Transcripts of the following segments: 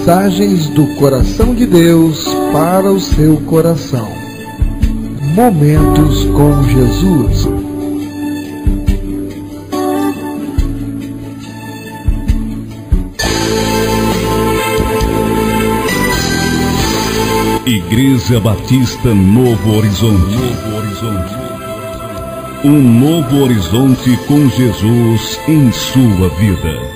Mensagens do coração de Deus para o seu coração. Momentos com Jesus. Igreja Batista Novo Horizonte. Um novo horizonte com Jesus em sua vida.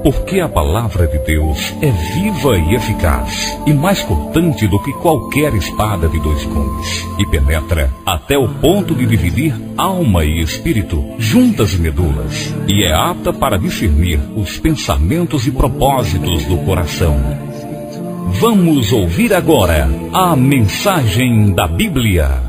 Porque a palavra de Deus é viva e eficaz, e mais cortante do que qualquer espada de dois gumes, e penetra até o ponto de dividir alma e espírito, juntas e medulas, e é apta para discernir os pensamentos e propósitos do coração. Vamos ouvir agora a mensagem da Bíblia.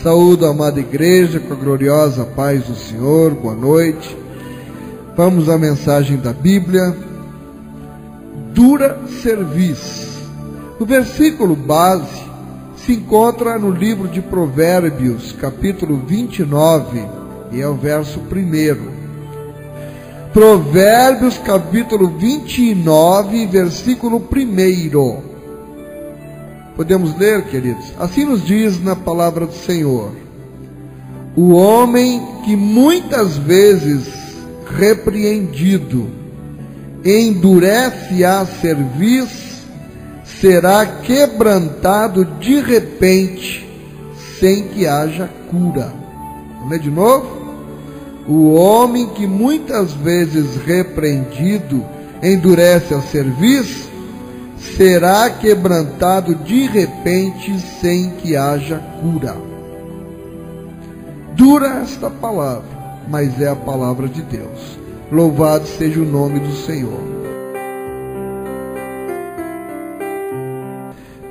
Saúdo a amada igreja com a gloriosa paz do Senhor, boa noite. Vamos à mensagem da Bíblia. Dura cerviz. O versículo base se encontra no livro de Provérbios, capítulo 29, e é o verso 1. Provérbios, capítulo 29, versículo 1. Podemos ler, queridos? Assim nos diz na palavra do Senhor: o homem que muitas vezes repreendido endurece a cerviz, será quebrantado de repente, sem que haja cura. Vamos ler de novo? O homem que muitas vezes repreendido endurece a cerviz, será quebrantado de repente, sem que haja cura. Dura esta palavra, mas é a palavra de Deus. Louvado seja o nome do Senhor.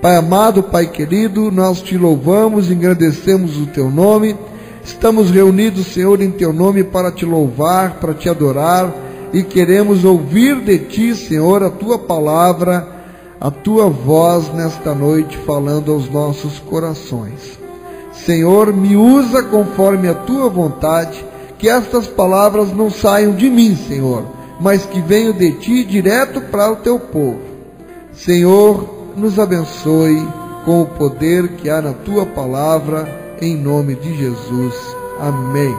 Pai amado, Pai querido, nós te louvamos, engrandecemos o teu nome. Estamos reunidos, Senhor, em teu nome para te louvar, para te adorar, e queremos ouvir de ti, Senhor, a tua palavra, a tua voz nesta noite falando aos nossos corações. Senhor, me usa conforme a tua vontade, que estas palavras não saiam de mim, Senhor, mas que venham de ti direto para o teu povo. Senhor, nos abençoe com o poder que há na tua palavra, em nome de Jesus. Amém.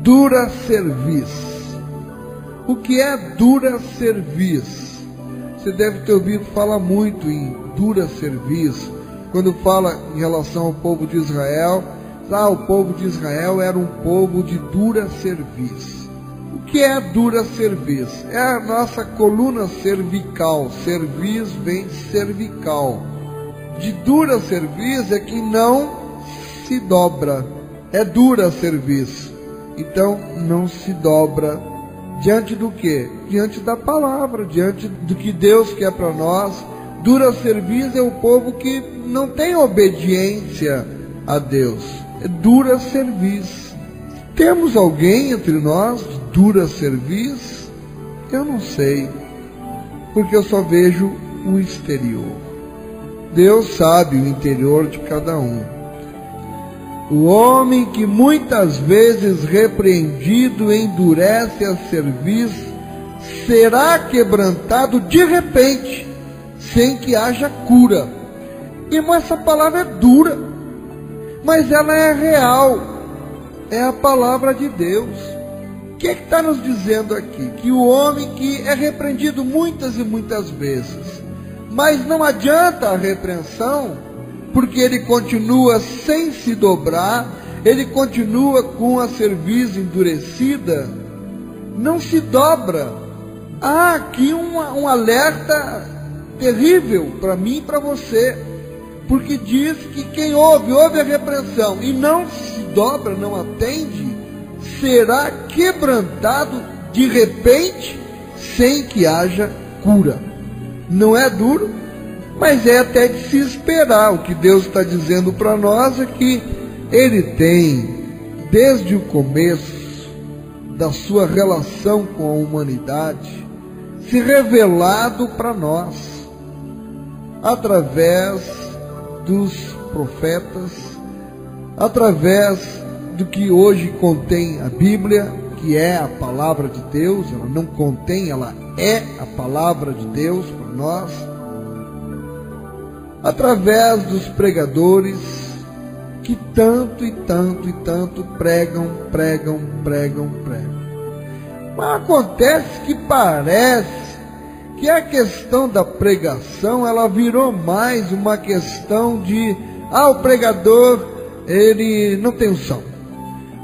Dura cerviz. O que é dura cerviz? Você deve ter ouvido falar muito em dura cerviz, quando fala em relação ao povo de Israel. O povo de Israel era um povo de dura cerviz. O que é dura cerviz? É a nossa coluna cervical. Cerviz vem cervical. De dura cerviz é que não se dobra. É dura cerviz. Então, não se dobra diante do quê? Diante da palavra, diante do que Deus quer para nós. Dura cerviz é o povo que não tem obediência a Deus. É dura cerviz. Temos alguém entre nós de dura cerviz? Eu não sei, porque eu só vejo o exterior. Deus sabe o interior de cada um. O homem que muitas vezes repreendido endurece a cerviz, será quebrantado de repente, sem que haja cura. Irmão, essa palavra é dura, mas ela é real, é a palavra de Deus. O que está nos dizendo aqui? Que o homem que é repreendido muitas e muitas vezes, mas não adianta a repreensão, porque ele continua sem se dobrar, ele continua com a cerviz endurecida, não se dobra. Há aqui um alerta terrível para mim e para você, porque diz que quem ouve a repreensão e não se dobra, não atende, será quebrantado de repente, sem que haja cura. Não é duro? Mas é até de se esperar. O que Deus está dizendo para nós é que Ele tem, desde o começo da sua relação com a humanidade, se revelado para nós, através dos profetas, através do que hoje contém a Bíblia, que é a palavra de Deus. Ela não contém, ela é a palavra de Deus para nós, através dos pregadores que tanto e tanto e tanto pregam. Mas acontece que parece que a questão da pregação, ela virou mais uma questão de, o pregador, ele não tem unção.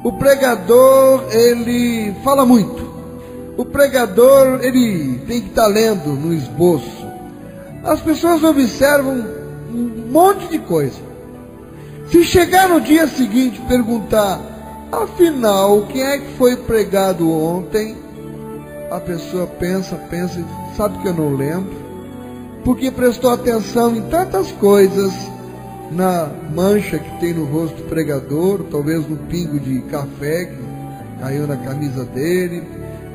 O pregador, ele fala muito. O pregador, ele tem que estar lendo no esboço. As pessoas observam um monte de coisa. Se chegar no dia seguinte e perguntar, afinal, quem é que foi pregado ontem? A pessoa pensa e sabe que eu não lembro, porque prestou atenção em tantas coisas, na mancha que tem no rosto do pregador, talvez no pingo de café que caiu na camisa dele,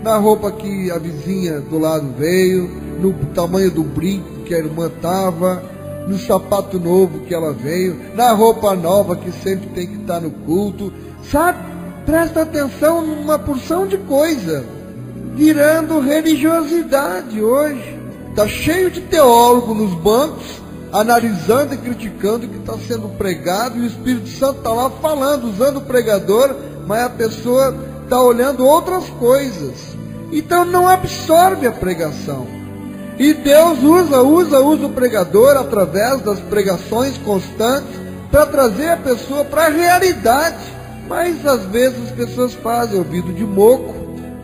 na roupa que a vizinha do lado veio, no tamanho do brinco que a irmã estava, no sapato novo que ela veio, na roupa nova que sempre tem que estar no culto, sabe? Presta atenção numa porção de coisa, virando religiosidade hoje. Está cheio de teólogo nos bancos, analisando e criticando o que está sendo pregado, e o Espírito Santo está lá falando, usando o pregador, mas a pessoa está olhando outras coisas. Então não absorve a pregação. E Deus usa o pregador através das pregações constantes para trazer a pessoa para a realidade. Mas às vezes as pessoas fazem ouvido de moco,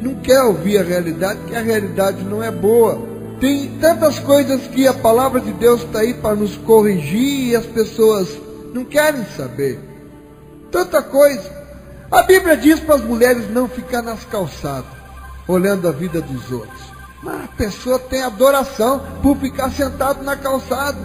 não quer ouvir a realidade, porque a realidade não é boa. Tem tantas coisas que a palavra de Deus está aí para nos corrigir e as pessoas não querem saber. Tanta coisa. A Bíblia diz para as mulheres não ficar nas calçadas, olhando a vida dos outros. Mas a pessoa tem adoração por ficar sentado na calçada,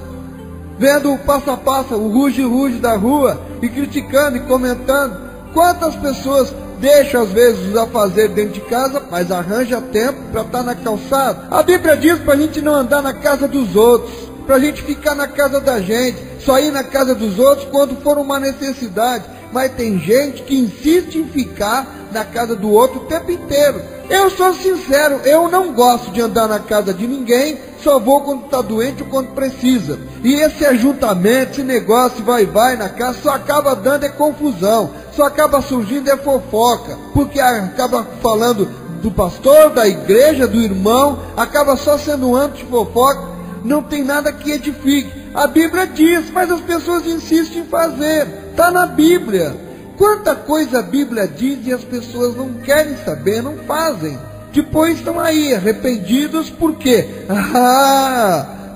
vendo o passo a passo, o ruge-ruge da rua, e criticando e comentando. Quantas pessoas deixam às vezes os afazeres dentro de casa, mas arranja tempo para estar na calçada? A Bíblia diz para a gente não andar na casa dos outros, para a gente ficar na casa da gente, só ir na casa dos outros quando for uma necessidade. Mas tem gente que insiste em ficar na casa do outro o tempo inteiro. Eu sou sincero, eu não gosto de andar na casa de ninguém, só vou quando está doente ou quando precisa. E esse ajuntamento, esse negócio vai na casa, só acaba dando é confusão, só acaba surgindo é fofoca, porque acaba falando do pastor, da igreja, do irmão, acaba só sendo anti-fofoca, não tem nada que edifique. A Bíblia diz, mas as pessoas insistem em fazer, está na Bíblia. Quanta coisa a Bíblia diz e as pessoas não querem saber, não fazem. Depois estão aí arrependidos, por quê?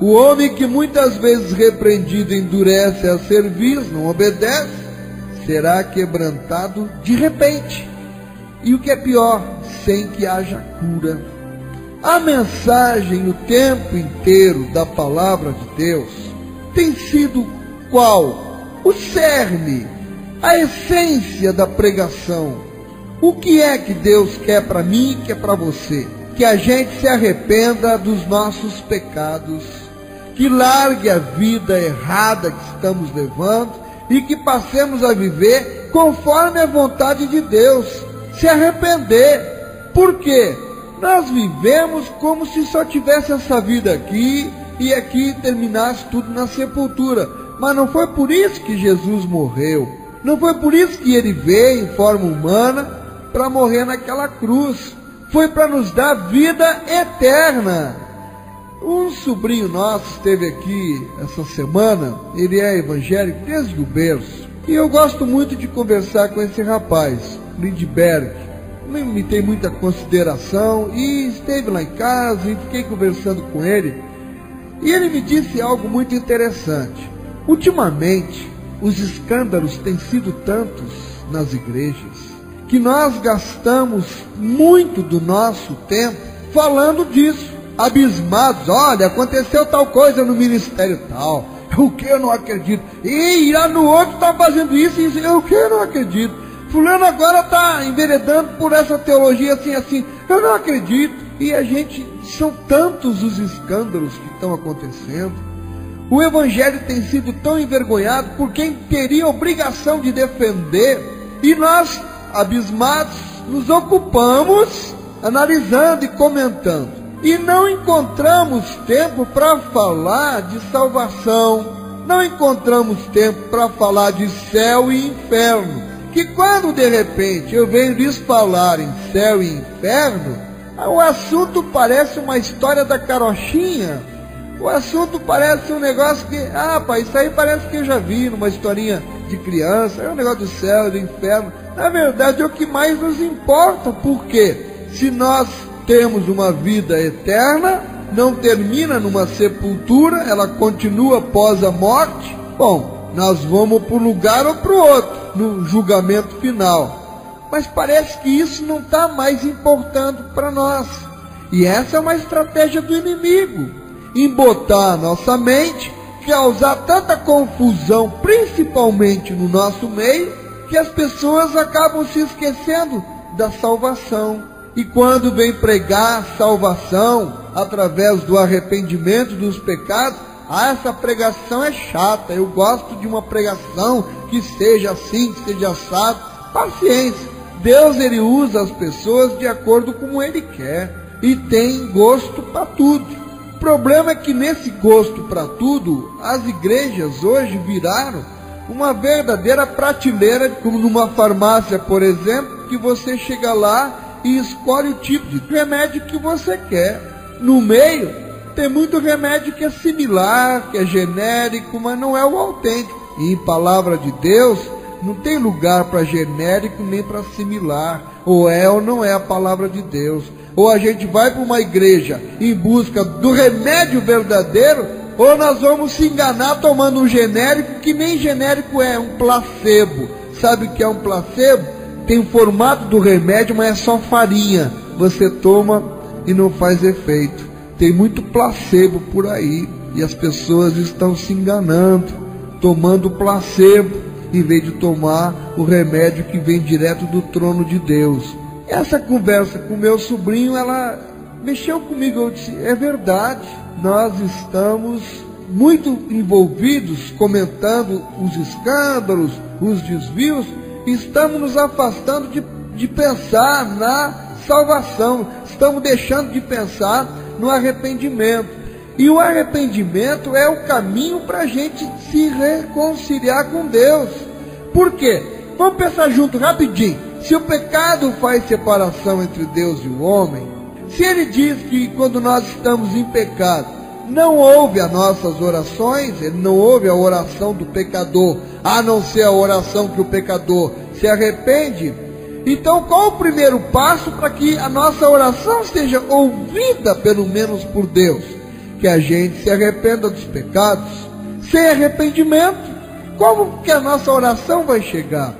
O homem que muitas vezes repreendido endurece a cerviz, não obedece, será quebrantado de repente. E o que é pior, sem que haja cura. A mensagem o tempo inteiro da palavra de Deus tem sido qual? O cerne, a essência da pregação. O que é que Deus quer para mim e quer para você? Que a gente se arrependa dos nossos pecados, que largue a vida errada que estamos levando e que passemos a viver conforme a vontade de Deus. Se arrepender. Por quê? Nós vivemos como se só tivesse essa vida aqui e aqui terminasse tudo na sepultura. Mas não foi por isso que Jesus morreu. Não foi por isso que ele veio em forma humana para morrer naquela cruz. Foi para nos dar vida eterna. Um sobrinho nosso esteve aqui essa semana. Ele é evangélico desde o berço. E eu gosto muito de conversar com esse rapaz, Lindbergh. Me tem muita consideração e esteve lá em casa e fiquei conversando com ele. E ele me disse algo muito interessante. Ultimamente, os escândalos têm sido tantos nas igrejas que nós gastamos muito do nosso tempo falando disso. abismados. Olha, aconteceu tal coisa no ministério tal. O que eu não acredito? E lá no outro está fazendo isso e isso. O que eu não acredito? Fulano agora está enveredando por essa teologia assim. Eu não acredito. E a gente, são tantos os escândalos que estão acontecendo. O evangelho tem sido tão envergonhado por quem teria obrigação de defender. E nós, abismados, nos ocupamos analisando e comentando. E não encontramos tempo para falar de salvação. Não encontramos tempo para falar de céu e inferno. Que quando de repente eu venho lhes falar em céu e inferno, o assunto parece uma história da carochinha. O assunto parece um negócio que, pai, isso aí parece que eu já vi numa historinha de criança. É um negócio do céu e do inferno. Na verdade é o que mais nos importa. Por quê? Se nós temos uma vida eterna, não termina numa sepultura, ela continua após a morte. Bom, nós vamos para um lugar ou para o outro, no julgamento final. Mas parece que isso não está mais importando para nós. E essa é uma estratégia do inimigo, embotar a nossa mente, causar tanta confusão, principalmente no nosso meio, que as pessoas acabam se esquecendo da salvação. E quando vem pregar salvação através do arrependimento dos pecados, essa pregação é chata, eu gosto de uma pregação que seja assim, que seja assado. Paciência, Deus ele usa as pessoas de acordo com como ele quer, e tem gosto para tudo. O problema é que nesse gosto para tudo, as igrejas hoje viraram uma verdadeira prateleira, como numa farmácia, por exemplo, que você chega lá e escolhe o tipo de remédio que você quer. No meio, tem muito remédio que é similar, que é genérico, mas não é o autêntico. E em palavra de Deus, não tem lugar para genérico nem para similar. Ou é ou não é a palavra de Deus. Ou a gente vai para uma igreja em busca do remédio verdadeiro, ou nós vamos se enganar tomando um genérico que nem genérico é, um placebo. Sabe o que é um placebo? Tem o formato do remédio, mas é só farinha. Você toma e não faz efeito. Tem muito placebo por aí. E as pessoas estão se enganando, tomando placebo, em vez de tomar o remédio que vem direto do trono de Deus. Essa conversa com meu sobrinho, ela mexeu comigo. Eu disse, é verdade. Nós estamos muito envolvidos, comentando os escândalos, os desvios. Estamos nos afastando de pensar na salvação. Estamos deixando de pensar no arrependimento. E o arrependimento é o caminho para a gente se reconciliar com Deus. Por quê? Vamos pensar junto rapidinho. Se o pecado faz separação entre Deus e o homem, se ele diz que quando nós estamos em pecado, não ouve as nossas orações, ele não ouve a oração do pecador, a não ser a oração que o pecador se arrepende. Então qual o primeiro passo para que a nossa oração seja ouvida pelo menos por Deus? Que a gente se arrependa dos pecados. Sem arrependimento, como que a nossa oração vai chegar?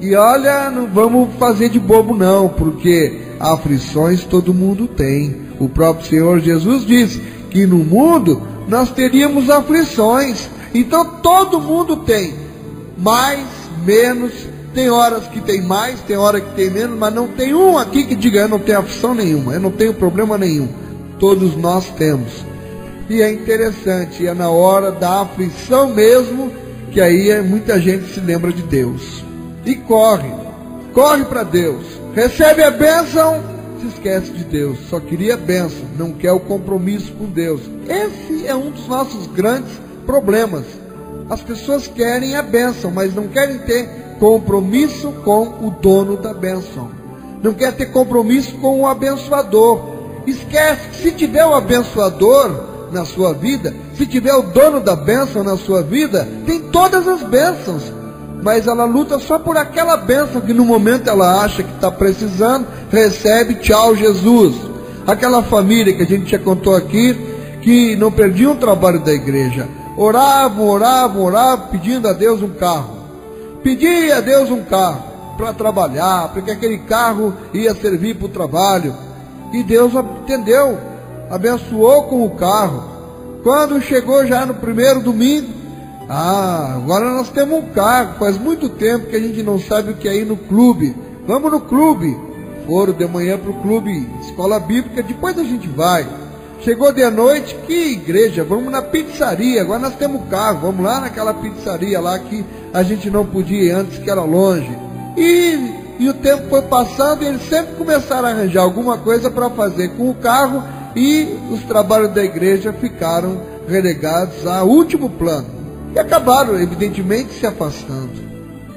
E olha, não vamos fazer de bobo não, porque aflições todo mundo tem. O próprio Senhor Jesus disse que no mundo nós teríamos aflições. Então todo mundo tem, mais, menos, tem horas que tem mais, tem hora que tem menos, mas não tem um aqui que diga, eu não tenho aflição nenhuma, eu não tenho problema nenhum. Todos nós temos. E é interessante, é na hora da aflição mesmo, que aí muita gente se lembra de Deus. E corre para Deus, recebe a bênção, se esquece de Deus, só queria a bênção, não quer o compromisso com Deus. Esse é um dos nossos grandes problemas. As pessoas querem a bênção, mas não querem ter compromisso com o dono da bênção. Não quer ter compromisso com o abençoador. Esquece que se tiver o abençoador na sua vida, se tiver o dono da bênção na sua vida, tem todas as bênçãos. Mas ela luta só por aquela bênção que no momento ela acha que está precisando, recebe, tchau Jesus. Aquela família que a gente já contou aqui, que não perdia um trabalho da igreja, oravam, pedindo a Deus um carro. Pedia a Deus um carro para trabalhar, porque aquele carro ia servir para o trabalho. E Deus atendeu. abençoou com o carro. Quando chegou já no primeiro domingo, agora nós temos um carro, faz muito tempo que a gente não sabe o que é ir no clube. Vamos no clube. Foram de manhã para o clube, escola bíblica, depois a gente vai. Chegou de noite, que igreja, vamos na pizzaria, agora nós temos carro, vamos lá naquela pizzaria lá que a gente não podia ir antes, que era longe. E o tempo foi passando e eles sempre começaram a arranjar alguma coisa para fazer com o carro e os trabalhos da igreja ficaram relegados a último plano. E acabaram, evidentemente, se afastando,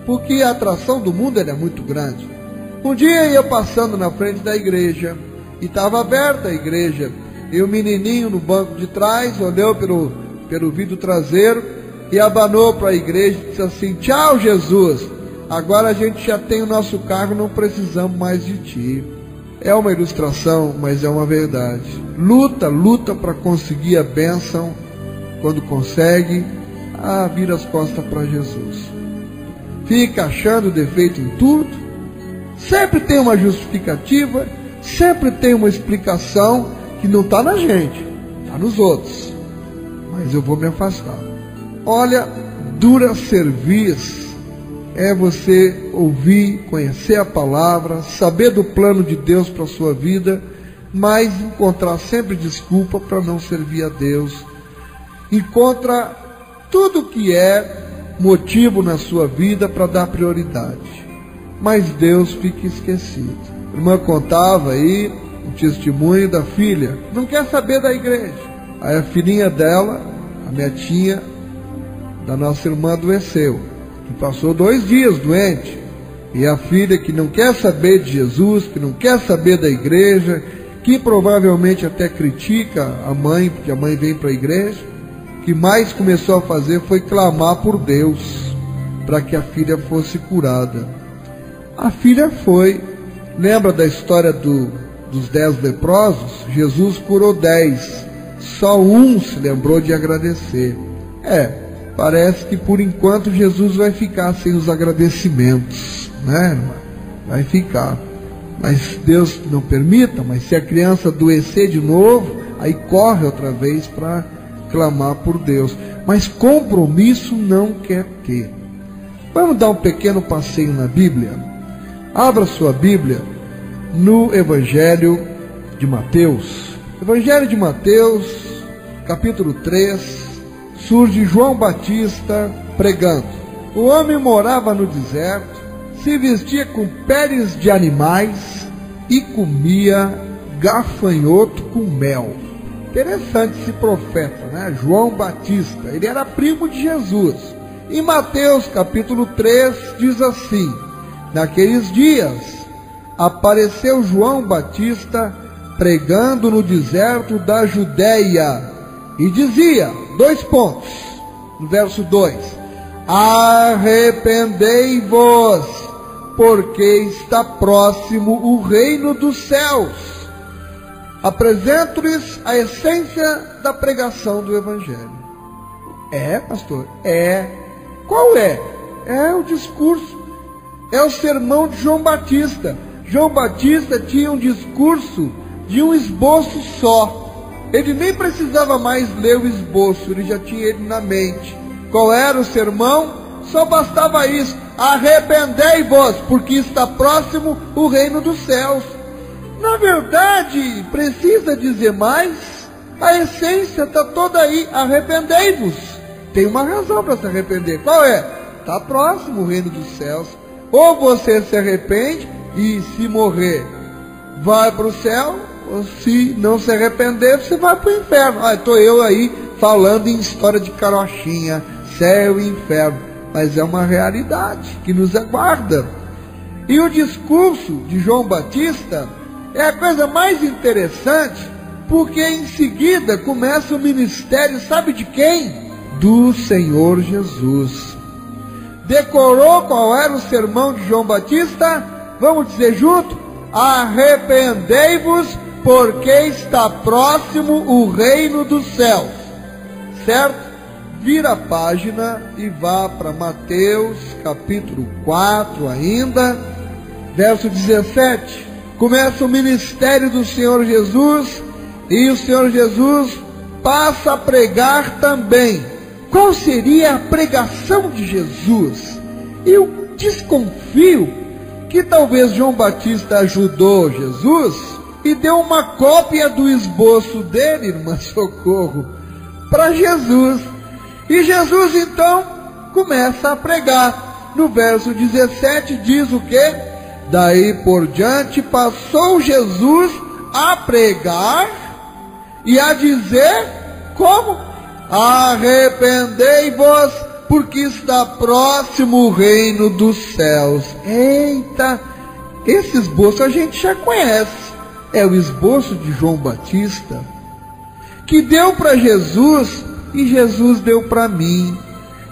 porque a atração do mundo era muito grande. Um dia eu ia passando na frente da igreja e estava aberta a igreja. E o menininho no banco de trás olhou pelo vidro traseiro e abanou para a igreja e disse assim: tchau, Jesus, agora a gente já tem o nosso carro, não precisamos mais de ti. É uma ilustração, mas é uma verdade. Luta para conseguir a bênção. Quando consegue, vira as costas para Jesus. Fica achando defeito em tudo. Sempre tem uma justificativa, sempre tem uma explicação que não está na gente, está nos outros. Mas eu vou me afastar. Olha, dura serviço é você ouvir, conhecer a palavra, saber do plano de Deus para a sua vida, mas encontrar sempre desculpa para não servir a Deus. Encontra tudo que é motivo na sua vida para dar prioridade. Mas Deus fica esquecido. A irmã contava aí um testemunho da filha, não quer saber da igreja. Aí a filhinha dela, a netinha da nossa irmã, adoeceu, que passou 2 dias doente. E a filha, que não quer saber de Jesus, que não quer saber da igreja, que provavelmente até critica a mãe, porque a mãe vem para a igreja, o que mais começou a fazer foi clamar por Deus para que a filha fosse curada. A filha foi. Lembra da história dos 10 leprosos? Jesus curou 10, só um se lembrou de agradecer. Parece que por enquanto Jesus vai ficar sem os agradecimentos, né, irmã? Vai ficar. Mas Deus não permita. Mas se a criança adoecer de novo, aí corre outra vez para clamar por Deus. Mas compromisso não quer ter. Vamos dar um pequeno passeio na Bíblia? Abra sua Bíblia no Evangelho de Mateus. Evangelho de Mateus, capítulo 3, surge João Batista pregando. O homem morava no deserto, se vestia com peles de animais e comia gafanhoto com mel. Interessante esse profeta, né? João Batista, ele era primo de Jesus. Em Mateus capítulo 3 diz assim: naqueles dias apareceu João Batista pregando no deserto da Judéia e dizia, 2 pontos, no verso 2: arrependei-vos, porque está próximo o reino dos céus. Apresento-lhes a essência da pregação do Evangelho. Pastor? Qual é? É o discurso. É o sermão de João Batista. João Batista tinha um discurso de um esboço só. Ele nem precisava mais ler o esboço, ele já tinha ele na mente. Qual era o sermão? Só bastava isso: arrependei-vos, porque está próximo o reino dos céus. Na verdade, precisa dizer mais? A essência está toda aí: arrependei-vos. Tem uma razão para se arrepender. Qual é? Está próximo o reino dos céus. Ou você se arrepende e, se morrer, vai para o céu, ou se não se arrepender, você vai para o inferno. Estou eu aí falando em história de carochinha, céu e inferno. Mas é uma realidade que nos aguarda. E o discurso de João Batista é a coisa mais interessante, porque em seguida começa o ministério, sabe de quem? Do Senhor Jesus. Decorou qual era o sermão de João Batista? Vamos dizer junto? Arrependei-vos, porque está próximo o reino dos céus. Certo? Vira a página e vá para Mateus capítulo 4 ainda, verso 17. Começa o ministério do Senhor Jesus E o Senhor Jesus passa a pregar também. Qual seria a pregação de Jesus? Eu desconfio que talvez João Batista ajudou Jesus e deu uma cópia do esboço dele, irmã Socorro, para Jesus. E Jesus então começa a pregar. No verso 17 diz o quê? Daí por diante passou Jesus a pregar e a dizer como? Arrependei-vos, porque está próximo o reino dos céus. Eita, esse esboço a gente já conhece. É o esboço de João Batista, que deu para Jesus e Jesus deu para mim.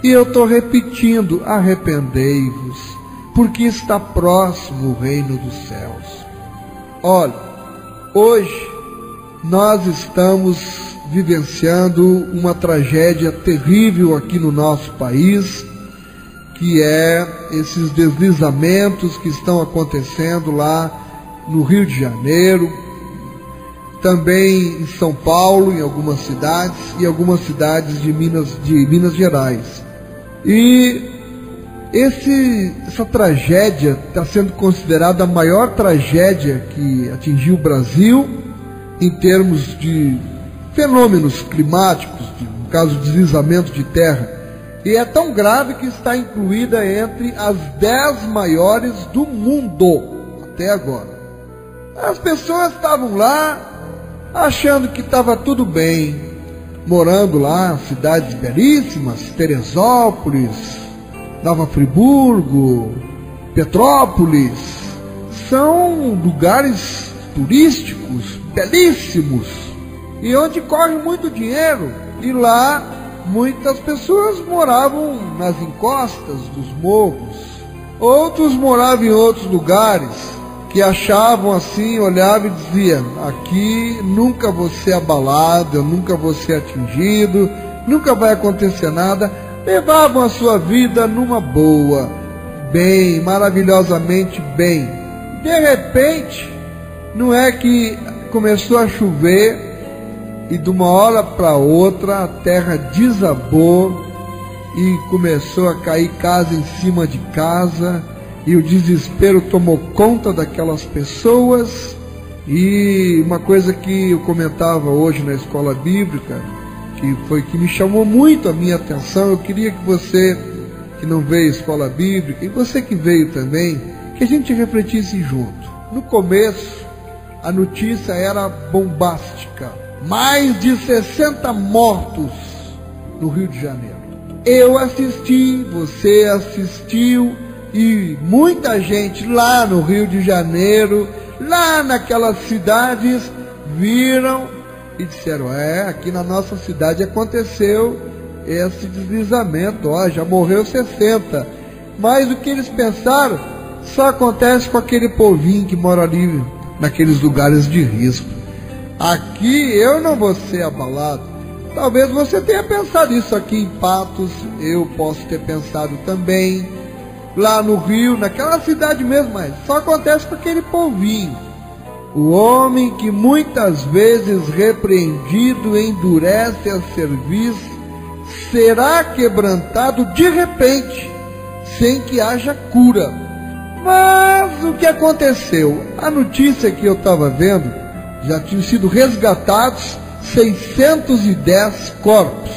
E eu estou repetindo: arrependei-vos, porque está próximo o reino dos céus. Olha, hoje nós estamos vivenciando uma tragédia terrível aqui no nosso país, que é esses deslizamentos que estão acontecendo lá no Rio de Janeiro, também em São Paulo, em algumas cidades, e algumas cidades de Minas Gerais. E essa tragédia está sendo considerada a maior tragédia que atingiu o Brasil em termos de fenômenos climáticos, no caso deslizamento de terra, e é tão grave que está incluída entre as 10 maiores do mundo até agora. As pessoas estavam lá achando que estava tudo bem, morando lá, cidades belíssimas, Teresópolis, Nova Friburgo, Petrópolis, são lugares turísticos belíssimos, e onde corre muito dinheiro, e lá muitas pessoas moravam nas encostas dos morros, outros moravam em outros lugares, que achavam assim, olhavam e diziam: aqui nunca vou ser abalado, eu nunca vou ser atingido, nunca vai acontecer nada. Levavam a sua vida numa boa, bem, maravilhosamente bem. De repente, não é que começou a chover e de uma hora para outra a terra desabou e começou a cair casa em cima de casa, e o desespero tomou conta daquelas pessoas. E uma coisa que eu comentava hoje na escola bíblica, que me chamou muito a minha atenção, eu queria que você que não veio à escola bíblica, e você que veio também, que a gente refletisse junto. No começo, a notícia era bombástica: mais de 60 mortos no Rio de Janeiro. Eu assisti, você assistiu, e muita gente lá no Rio de Janeiro, lá naquelas cidades, viram e disseram: aqui na nossa cidade aconteceu esse deslizamento, já morreu 60. Mas o que eles pensaram só acontece com aquele povinho que mora ali naqueles lugares de risco. Aqui eu não vou ser abalado. Talvez você tenha pensado isso aqui em Patos, eu posso ter pensado também. Lá no Rio, naquela cidade mesmo, mas só acontece com aquele povinho. O homem que muitas vezes repreendido endurece a cerviz, será quebrantado de repente, sem que haja cura. Mas o que aconteceu? A notícia que eu estava vendo, já tinham sido resgatados 610 corpos.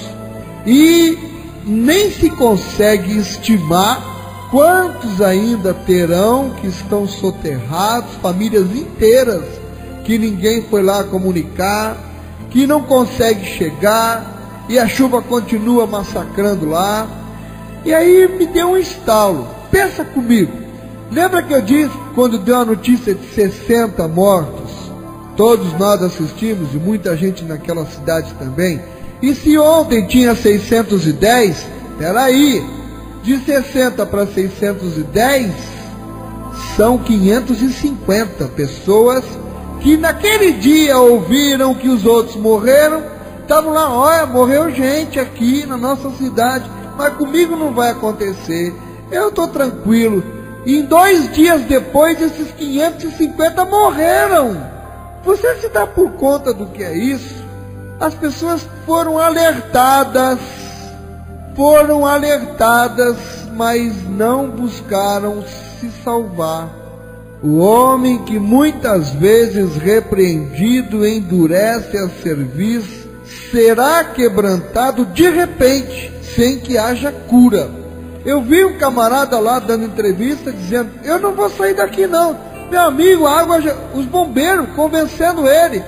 E nem se consegue estimar quantos ainda terão que estão soterrados, famílias inteiras que ninguém foi lá comunicar, que não consegue chegar, e a chuva continua massacrando lá. E aí me deu um estalo. Pensa comigo, lembra que eu disse, quando deu a notícia de 60 mortos, todos nós assistimos, e muita gente naquela cidade também. E se ontem tinha 610, peraí, de 60 para 610, são 550 pessoas que naquele dia ouviram que os outros morreram, estavam lá: olha, morreu gente aqui na nossa cidade, mas comigo não vai acontecer, eu estou tranquilo. E 2 dias depois, esses 550 morreram. Você se dá por conta do que é isso? As pessoas foram alertadas, mas não buscaram se salvar. O homem que muitas vezes repreendido endurece a cerviz, será quebrantado de repente, sem que haja cura. Eu vi um camarada lá dando entrevista dizendo: eu não vou sair daqui não. Meu amigo, a água os bombeiros convencendo ele: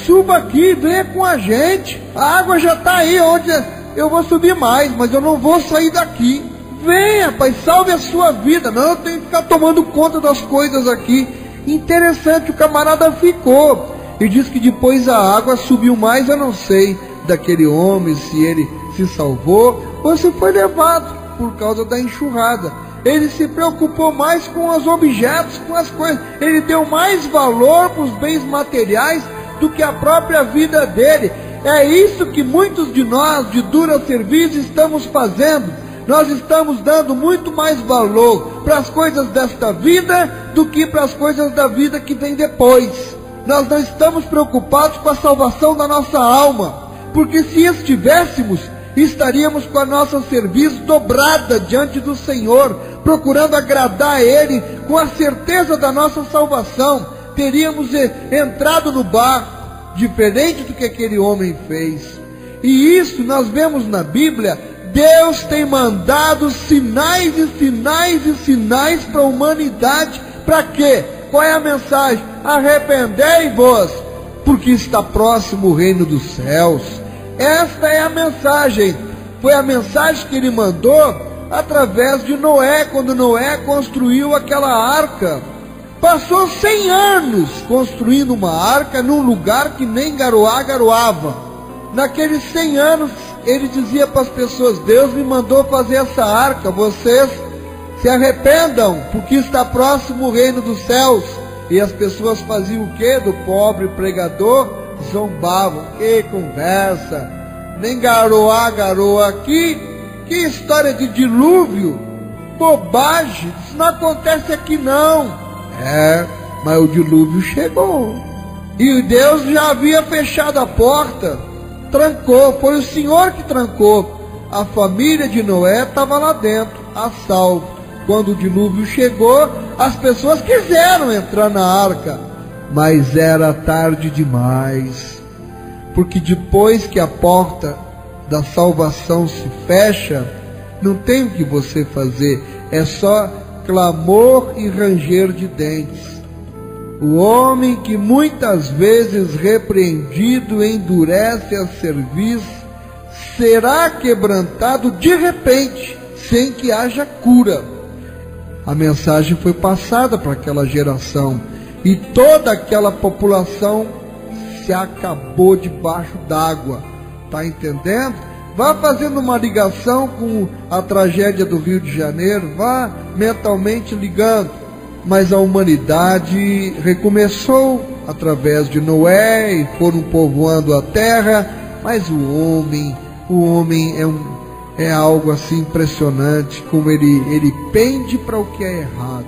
suba aqui, venha com a gente. A água já está aí, onde eu vou subir mais, mas eu não vou sair daqui. Venha, pai, salve a sua vida. Não, eu tenho que ficar tomando conta das coisas aqui. Interessante, o camarada ficou. E diz que depois a água subiu mais, eu não sei, daquele homem, se ele se salvou ou se foi levado por causa da enxurrada. Ele se preocupou mais com os objetos, com as coisas. Ele deu mais valor para os bens materiais do que a própria vida dele. É isso que muitos de nós, de dura serviço, estamos fazendo. Nós estamos dando muito mais valor para as coisas desta vida do que para as coisas da vida que vem depois. Nós não estamos preocupados com a salvação da nossa alma, porque se estivéssemos, estaríamos com a nossa cerviz dobrada diante do Senhor, procurando agradar a Ele com a certeza da nossa salvação. Teríamos entrado no barco, diferente do que aquele homem fez. E isso nós vemos na Bíblia. Deus tem mandado sinais e sinais e sinais para a humanidade. Para quê? Qual é a mensagem? Arrependei-vos, porque está próximo o reino dos céus. Esta é a mensagem. Foi a mensagem que ele mandou através de Noé, quando Noé construiu aquela arca. Passou 100 anos construindo uma arca num lugar que nem garoá garoava. Naqueles 100 anos, ele dizia para as pessoas: Deus me mandou fazer essa arca, vocês se arrependam, porque está próximo o reino dos céus. E as pessoas faziam o quê? Do pobre pregador, zombavam. Que conversa, nem garoa aqui, que história de dilúvio, bobagem, isso não acontece aqui não. Mas o dilúvio chegou, e Deus já havia fechado a porta, trancou, foi o Senhor que trancou. A família de Noé estava lá dentro, a salvo. Quando o dilúvio chegou, as pessoas quiseram entrar na arca, mas era tarde demais, porque depois que a porta da salvação se fecha, não tem o que você fazer, é só clamor e ranger de dentes. O homem que muitas vezes repreendido endurece a cerviz, será quebrantado de repente, sem que haja cura. A mensagem foi passada para aquela geração, e toda aquela população se acabou debaixo d'água. Está entendendo? Vá fazendo uma ligação com a tragédia do Rio de Janeiro, vá mentalmente ligando. Mas a humanidade recomeçou através de Noé, e foram povoando a terra. Mas o homem é algo assim impressionante, como ele pende para o que é errado.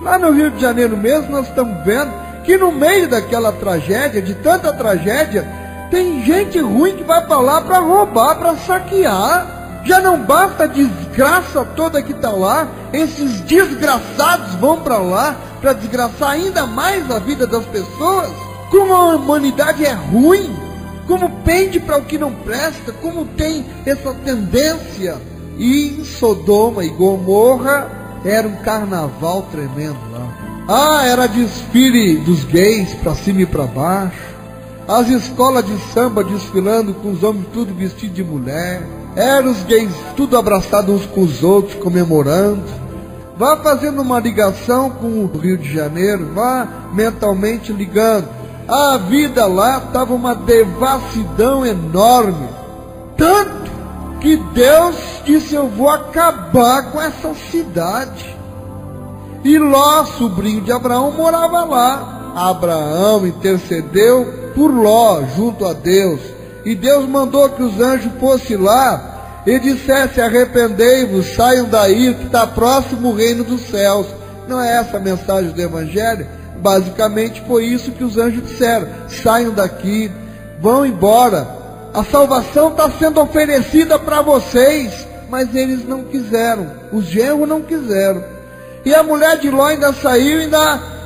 Lá no Rio de Janeiro mesmo, nós estamos vendo que no meio daquela tragédia, de tanta tragédia, tem gente ruim que vai para lá para roubar, para saquear. Já não basta a desgraça toda que está lá, esses desgraçados vão para lá para desgraçar ainda mais a vida das pessoas. Como a humanidade é ruim, como pende para o que não presta, como tem essa tendência. E em Sodoma e Gomorra era um carnaval tremendo lá. Era desfile dos gays para cima e para baixo, as escolas de samba desfilando com os homens tudo vestidos de mulher, eram os gays tudo abraçados uns com os outros, comemorando. Vá fazendo uma ligação com o Rio de Janeiro, vá mentalmente ligando. A vida lá estava uma devassidão enorme, tanto que Deus disse: eu vou acabar com essa cidade. E Ló, sobrinho de Abraão, morava lá. Abraão intercedeu por Ló junto a Deus, e Deus mandou que os anjos fossem lá e dissessem: arrependei-vos, saiam daí, que está próximo o reino dos céus. Não é essa a mensagem do Evangelho? Basicamente foi isso que os anjos disseram: saiam daqui, vão embora, a salvação está sendo oferecida para vocês. Mas eles não quiseram, os genros não quiseram. E a mulher de Ló ainda saiu,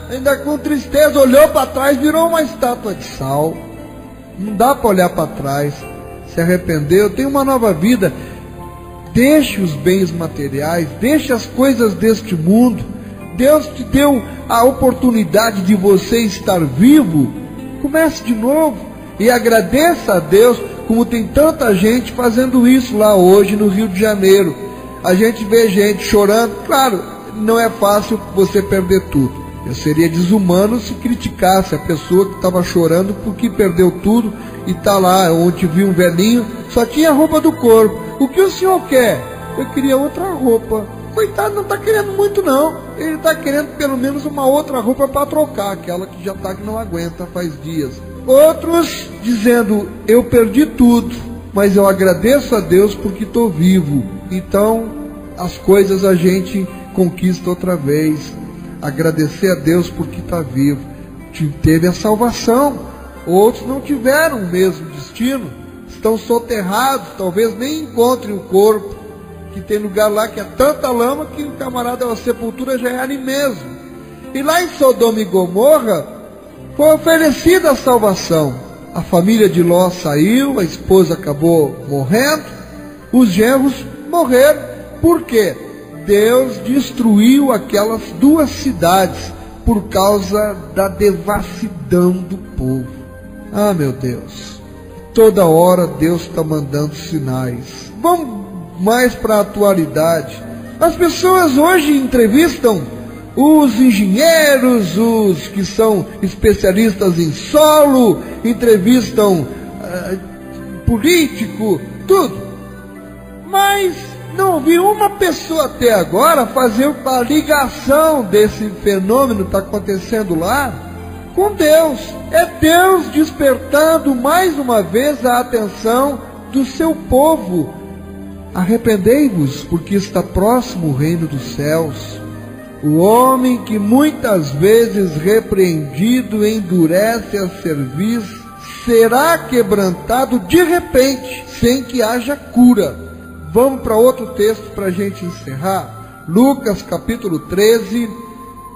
ainda com tristeza, olhou para trás, virou uma estátua de sal. Não dá para olhar para trás, se arrependeu, tem uma nova vida. Deixe os bens materiais, deixe as coisas deste mundo. Deus te deu a oportunidade de você estar vivo. Comece de novo e agradeça a Deus, como tem tanta gente fazendo isso lá hoje no Rio de Janeiro. A gente vê gente chorando. Claro, não é fácil você perder tudo. Eu seria desumano se criticasse a pessoa que estava chorando porque perdeu tudo e está lá. Ontem vi um velhinho, só tinha a roupa do corpo. O que o senhor quer? Eu queria outra roupa. Coitado, não está querendo muito não. Ele está querendo pelo menos uma outra roupa para trocar, aquela que já está que não aguenta faz dias. Outros dizendo: eu perdi tudo, mas eu agradeço a Deus porque estou vivo. Então as coisas a gente conquista outra vez. Agradecer a Deus porque está vivo. Teve a salvação. Outros não tiveram o mesmo destino, estão soterrados, talvez nem encontrem o corpo, que tem lugar lá que é tanta lama que o camarada, a sepultura já é ali mesmo. E lá em Sodoma e Gomorra foi oferecida a salvação. A família de Ló saiu, a esposa acabou morrendo, os genros morreram. Por quê? Deus destruiu aquelas duas cidades por causa da devassidão do povo. Ah, meu Deus, toda hora Deus está mandando sinais. Vamos mais para a atualidade. As pessoas hoje entrevistam os engenheiros, os que são especialistas em solo, entrevistam político, tudo. Mas não vi uma pessoa até agora fazer a ligação desse fenômeno que está acontecendo lá com Deus. É Deus despertando mais uma vez a atenção do seu povo. Arrependei-vos, porque está próximo o reino dos céus. O homem que muitas vezes repreendido endurece a cerviz, será quebrantado de repente, sem que haja cura. Vamos para outro texto para a gente encerrar. Lucas capítulo 13,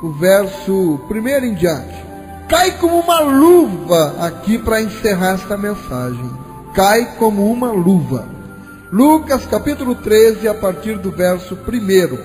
o verso 1 em diante. Cai como uma luva aqui para encerrar esta mensagem. Cai como uma luva. Lucas capítulo 13, a partir do verso 1.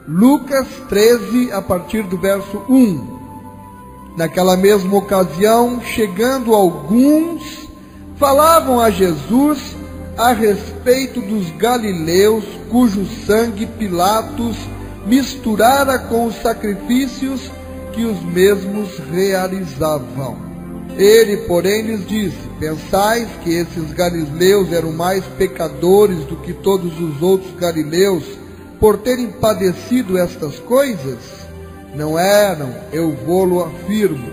Lucas 13, a partir do verso 1. Naquela mesma ocasião, chegando alguns, falavam a Jesus a respeito dos galileus, cujo sangue Pilatos misturara com os sacrifícios que os mesmos realizavam. Ele, porém, lhes disse: pensais que esses galileus eram mais pecadores do que todos os outros galileus, por terem padecido estas coisas? Não eram, eu vô-lo afirmo.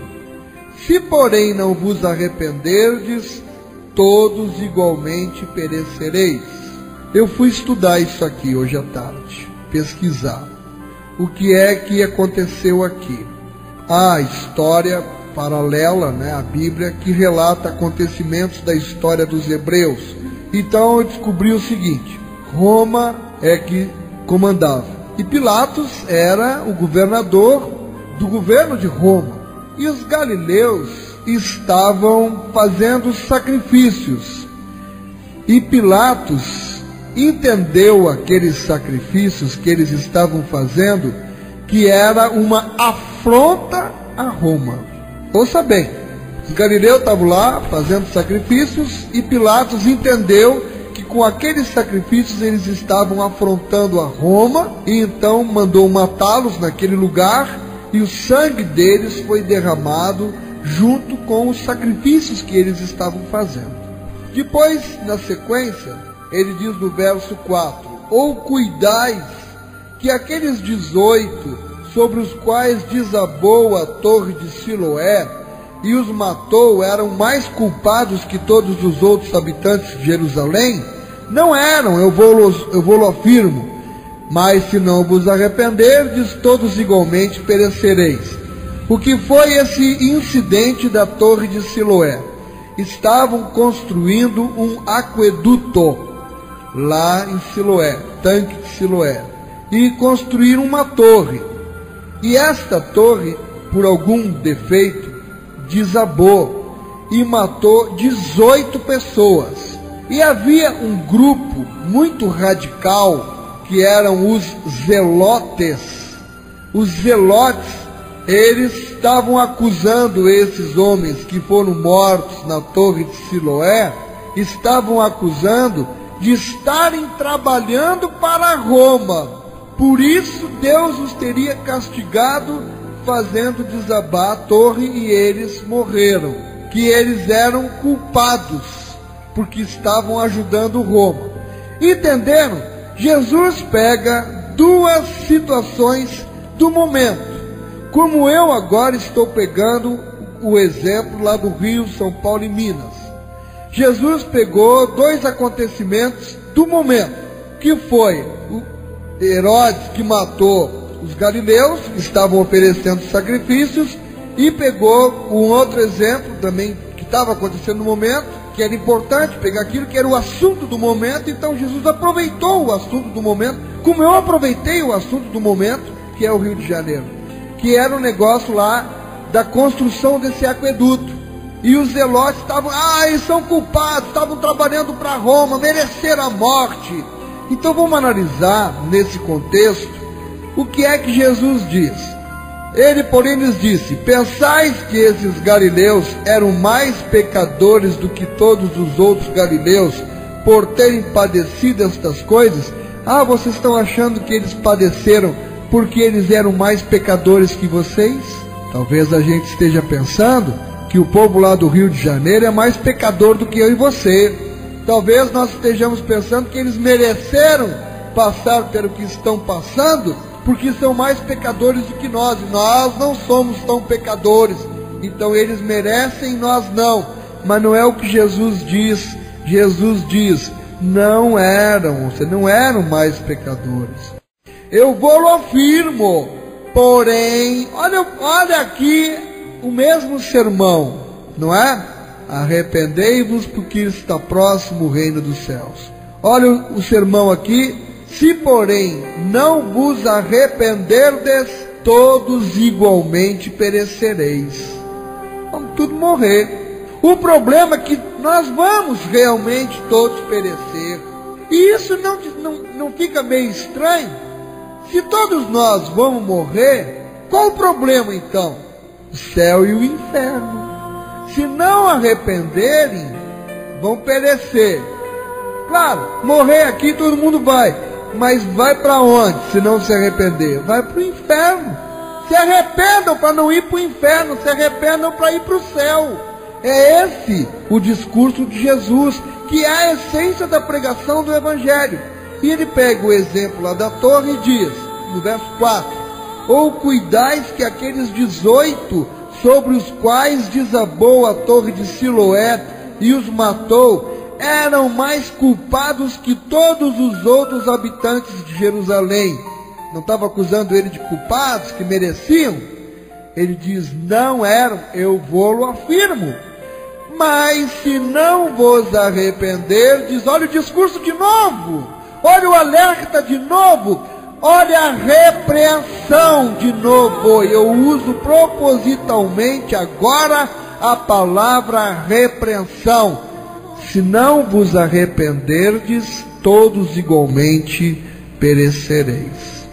Se, porém, não vos arrependerdes, todos igualmente perecereis. Eu fui estudar isso aqui hoje à tarde, pesquisar. O que é que aconteceu aqui? A história paralela, a Bíblia, que relata acontecimentos da história dos hebreus. Então eu descobri o seguinte: Roma é que comandava, e Pilatos era o governador do governo de Roma, e os galileus estavam fazendo sacrifícios, e Pilatos entendeu aqueles sacrifícios que eles estavam fazendo que era uma afronta a Roma. Ouça bem, os galileus estavam lá fazendo sacrifícios e Pilatos entendeu que com aqueles sacrifícios eles estavam afrontando a Roma, e então mandou matá-los naquele lugar, e o sangue deles foi derramado junto com os sacrifícios que eles estavam fazendo. Depois, na sequência, ele diz no verso 4: ou cuidais que aqueles 18 sobre os quais desabou a torre de Siloé e os matou eram mais culpados que todos os outros habitantes de Jerusalém? Não eram, eu vou-lo afirmo. Mas se não vos arrependerdes, todos igualmente perecereis. O que foi esse incidente da Torre de Siloé? Estavam construindo um aqueduto lá em Siloé, tanque de Siloé, e construíram uma torre. E esta torre, por algum defeito, desabou e matou 18 pessoas. E havia um grupo muito radical, que eram os zelotes. Os zelotes, eles estavam acusando esses homens que foram mortos na Torre de Siloé, estavam acusando de estarem trabalhando para Roma. Por isso Deus os teria castigado, fazendo desabar a torre, e eles morreram. Que eles eram culpados, porque estavam ajudando Roma. Entenderam? Jesus pega duas situações do momento. Como eu agora estou pegando o exemplo lá do Rio, São Paulo e Minas. Jesus pegou dois acontecimentos do momento, que foi o Herodes, que matou os galileus, que estavam oferecendo sacrifícios, e pegou um outro exemplo também que estava acontecendo no momento, que era importante pegar aquilo que era o assunto do momento. Então Jesus aproveitou o assunto do momento, como eu aproveitei o assunto do momento, que é o Rio de Janeiro, que era o negócio lá da construção desse aqueduto. E os zelotes estavam, eles são culpados, estavam trabalhando para Roma, mereceram a morte. Então vamos analisar nesse contexto o que é que Jesus diz. Ele, porém, lhes disse: pensais que esses galileus eram mais pecadores do que todos os outros galileus, por terem padecido estas coisas? Vocês estão achando que eles padeceram porque eles eram mais pecadores que vocês? Talvez a gente esteja pensando que o povo lá do Rio de Janeiro é mais pecador do que eu e você. Talvez nós estejamos pensando que eles mereceram passar pelo que estão passando, porque são mais pecadores do que nós, e nós não somos tão pecadores. Então eles merecem, nós não. Mas não é o que Jesus diz. Jesus diz: não eram mais pecadores. Eu vou-lo afirmo. Porém, olha aqui o mesmo sermão, não é? Arrependei-vos, porque está próximo o reino dos céus. Olha o sermão aqui: se porém não vos arrependerdes, todos igualmente perecereis. Vamos tudo morrer. O problema é que nós vamos realmente todos perecer. E isso não fica meio estranho? Se todos nós vamos morrer, qual o problema então? O céu e o inferno. Se não arrependerem, vão perecer. Claro, morrer aqui todo mundo vai, mas vai para onde se não se arrepender? Vai para o inferno. Se arrependam para não ir para o inferno, se arrependam para ir para o céu. É esse o discurso de Jesus, que é a essência da pregação do Evangelho. E ele pega o exemplo lá da torre e diz, no verso 4: ou cuidais que aqueles 18 sobre os quais desabou a torre de Siloé e os matou, eram mais culpados que todos os outros habitantes de Jerusalém. Não estava acusando ele de culpados que mereciam? Ele diz: não eram, eu vou-lo afirmo. Mas se não vos arrependerdes, olha o discurso de novo, olha o alerta de novo, olha a repreensão de novo. Eu uso propositalmente agora a palavra repreensão. Se não vos arrependerdes, todos igualmente perecereis.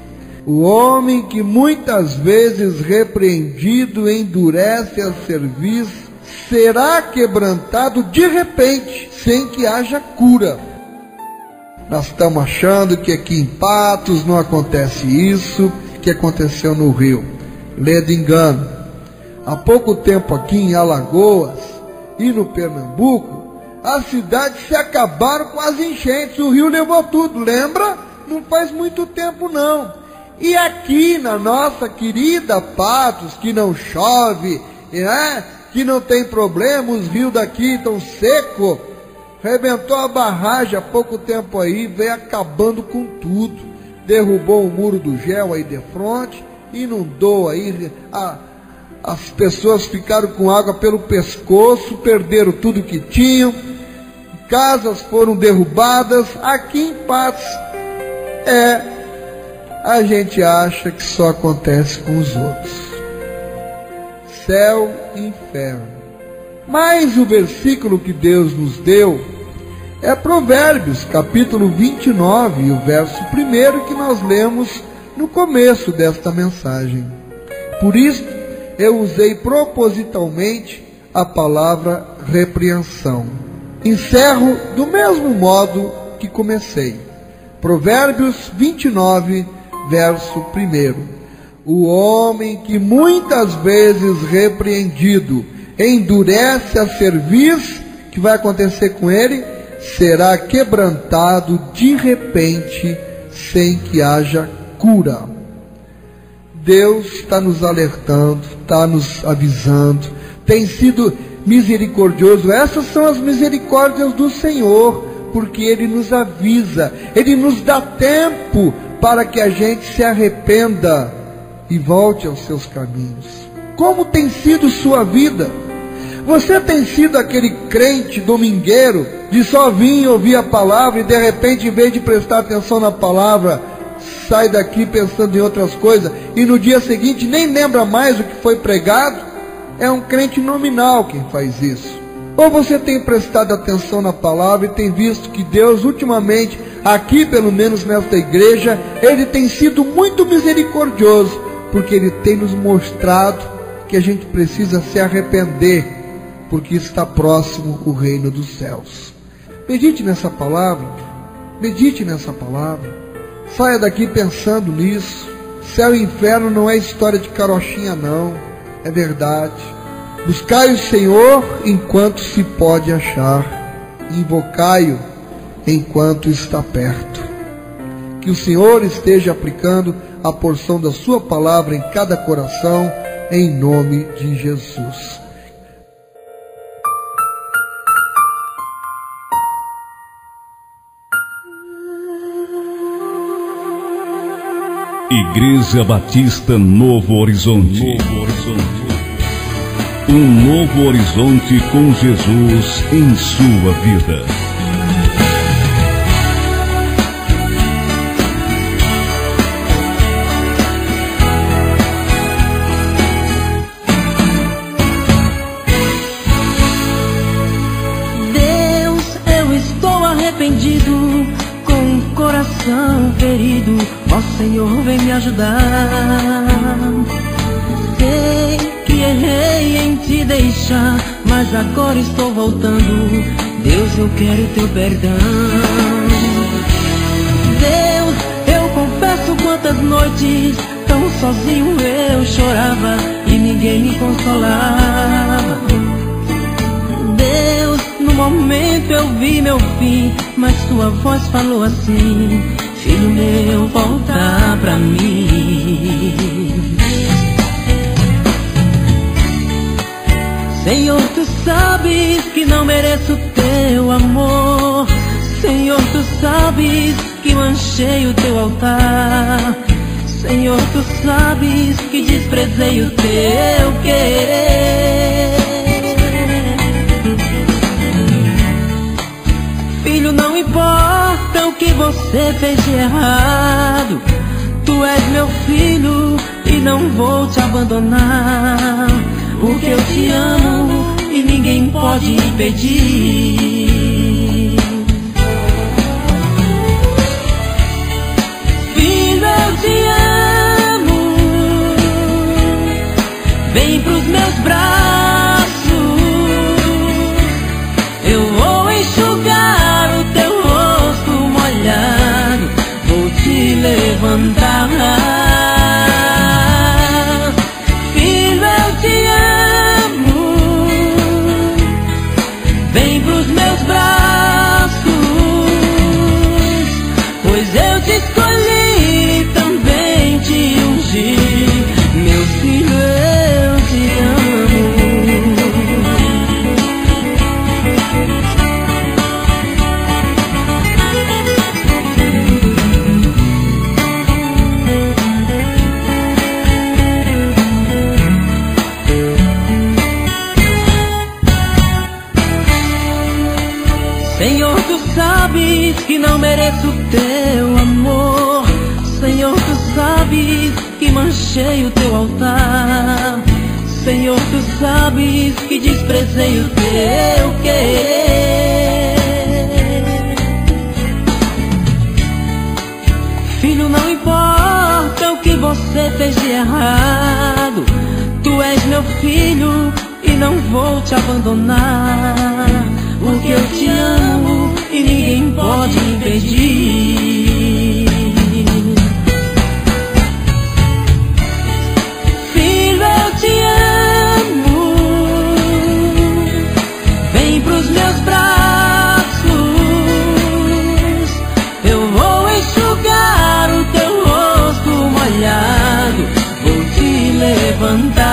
O homem que muitas vezes repreendido endurece a cerviz, será quebrantado de repente, sem que haja cura. Nós estamos achando que aqui em Patos não acontece isso, que aconteceu no Rio. Ledo engano. Há pouco tempo aqui em Alagoas e no Pernambuco, as cidades se acabaram com as enchentes, o rio levou tudo, lembra? Não faz muito tempo não. E aqui na nossa querida Patos, que não chove, que não tem problema, os rios daqui estão secos, rebentou a barragem há pouco tempo aí, veio acabando com tudo, derrubou o muro do gel aí de frente, inundou aí as pessoas ficaram com água pelo pescoço, perderam tudo que tinham, casas foram derrubadas. Aqui em Patos, a gente acha que só acontece com os outros. Céu e inferno. Mas o versículo que Deus nos deu é Provérbios, capítulo 29, e o verso 1 que nós lemos no começo desta mensagem. Por isso, eu usei propositalmente a palavra repreensão. Encerro do mesmo modo que comecei. Provérbios 29, verso 1. O homem que muitas vezes repreendido endurece a cerviz, que vai acontecer com ele? Será quebrantado de repente, sem que haja cura. Deus está nos alertando, está nos avisando, tem sido misericordioso. Essas são as misericórdias do Senhor, porque Ele nos avisa, Ele nos dá tempo para que a gente se arrependa e volte aos seus caminhos. Como tem sido sua vida? Você tem sido aquele crente domingueiro de só vir ouvir a palavra e de repente, em vez de prestar atenção na palavra, sai daqui pensando em outras coisas e no dia seguinte nem lembra mais o que foi pregado? É um crente nominal quem faz isso. Ou você tem prestado atenção na palavra e tem visto que Deus ultimamente, aqui pelo menos nesta igreja, Ele tem sido muito misericordioso, porque Ele tem nos mostrado que a gente precisa se arrepender, porque está próximo o reino dos céus. Medite nessa palavra, medite nessa palavra, saia daqui pensando nisso. Céu e inferno não é história de carochinha não, é verdade. Buscai o Senhor enquanto se pode achar, invocai-o enquanto está perto. Que o Senhor esteja aplicando a porção da sua palavra em cada coração, em nome de Jesus. Igreja Batista Novo Horizonte. Um novo horizonte com Jesus em sua vida. Deus, eu estou arrependido, com o coração ferido. Ó Senhor, vem me ajudar. Sei que errei em te deixar, mas agora estou voltando. Deus, eu quero teu perdão. Deus, eu confesso quantas noites tão sozinho eu chorava e ninguém me consolava. Deus, no momento eu vi meu fim, mas tua voz falou assim: filho meu, volta pra mim. Senhor, tu sabes que não mereço teu amor. Senhor, tu sabes que manchei o teu altar. Senhor, tu sabes que desprezei o teu querer. Filho, não importa o que você fez de errado, tu és meu filho e não vou te abandonar, porque eu te amo e ninguém pode impedir. Filho, eu te amo, vem pros meus braços, eu vou enxugar o teu rosto molhado, vou te levantar. Filho, eu te amo, vem pros meus braços, pois eu te escolhi também sabes que não mereço teu amor. Senhor, tu sabes que manchei o teu altar. Senhor, tu sabes que desprezei o teu querer. Filho, não importa o que você fez de errado, tu és meu filho e não vou te abandonar. Porque eu te amo e ninguém pode impedir. Filho, eu te amo, vem pros meus braços, eu vou enxugar o teu rosto molhado, vou te levantar.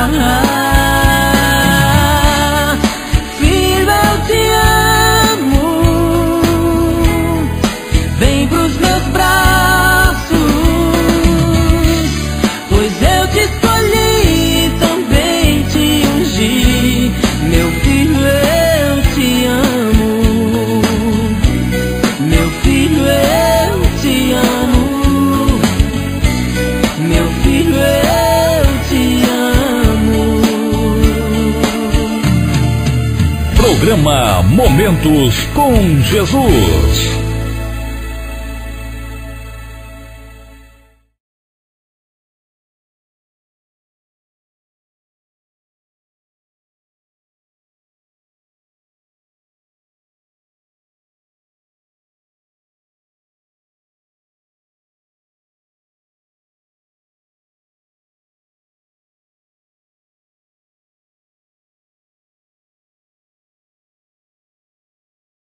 Programa Momentos com Jesus.